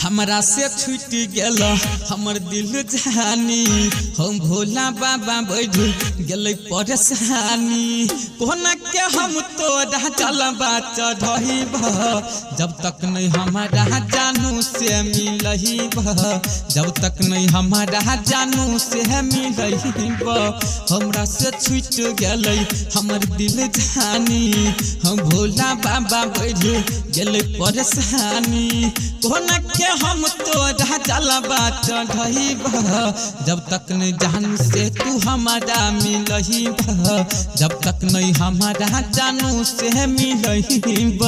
हमरा से छूट गेल हमर दिल जानी हम भोला बाबा बैठ गेल परेशानी कोना के हम तोरा चलबा चढ़ब जब तक नहीं हमारा जानू से मिलहिब जब तक नहीं हमारा जानू से मिलहिब हमरा से छूट गेल हमर दिल जानी हम भोला बाबा बैठ गेल परेशानी कोना के हम तोरा चलबा चढ़ब जब तक नहीं जानू से तू हमारा मिलहिब जब तक नहीं हमारा जानू से मिलहिब।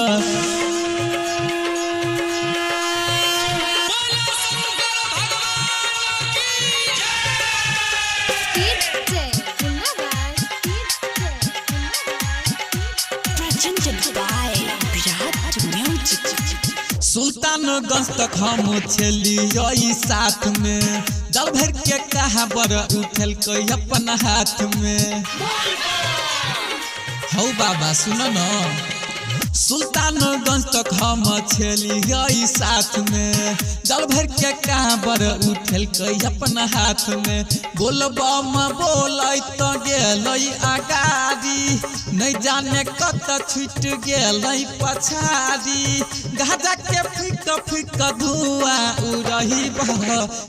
सुल्तानगंज तक हम छलिए साथ में जल भर के कहा बर उठल कोई अपन हाथ में हौ बाबा सुनो न सुल्तानगंज तक हम छलिए साथ में जल भर के कहा बर उठल कोई अपन हाथ में बोलबम बोलै तो गेल आगारी नहीं जाने कत छूट गेल पछाड़ी गाजा के फिक फिक धुआं उड़हिब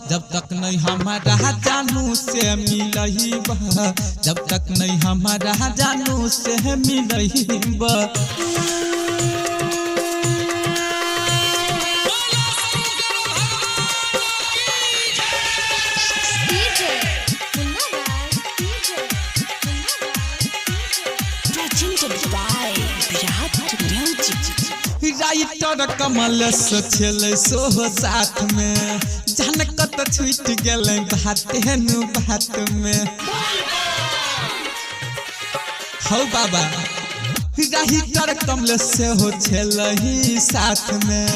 जब तक नहीं हमारा जानू से मिलहिब जब तक नहीं हमारा जानू से मिलहिब। राइटर कमल से छेले सो साथ में जान कत छूट गेल बात में हौ बाबा राइटर कमल से हो छेले साथ में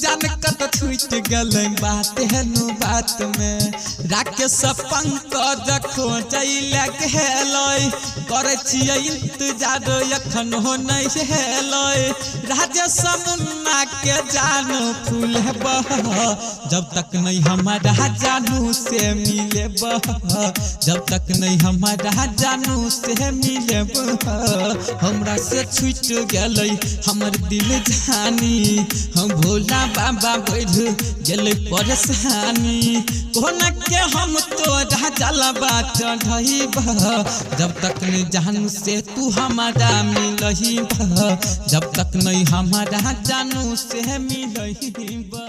जान कत छूट गेल बात में राकेश पंकज खोजैल गेल करे छियै इंतजार एखन हो नहीं हेल राजेश मुन्ना के जानू फूलब जब तक नहीं हमारा जानू से मिलेब जब तक नहीं हमारा जानू से मिलेब हमरा से छूट गेल हमर दिल जानी हम भोला बाबा बैठ गेल परेशानी कोना के हम तोरा चलबा चढ़ब जब तक नहीं जानू से तू हमारा मिलहिब जब तक नहीं हमारा जानू से मिलहिब।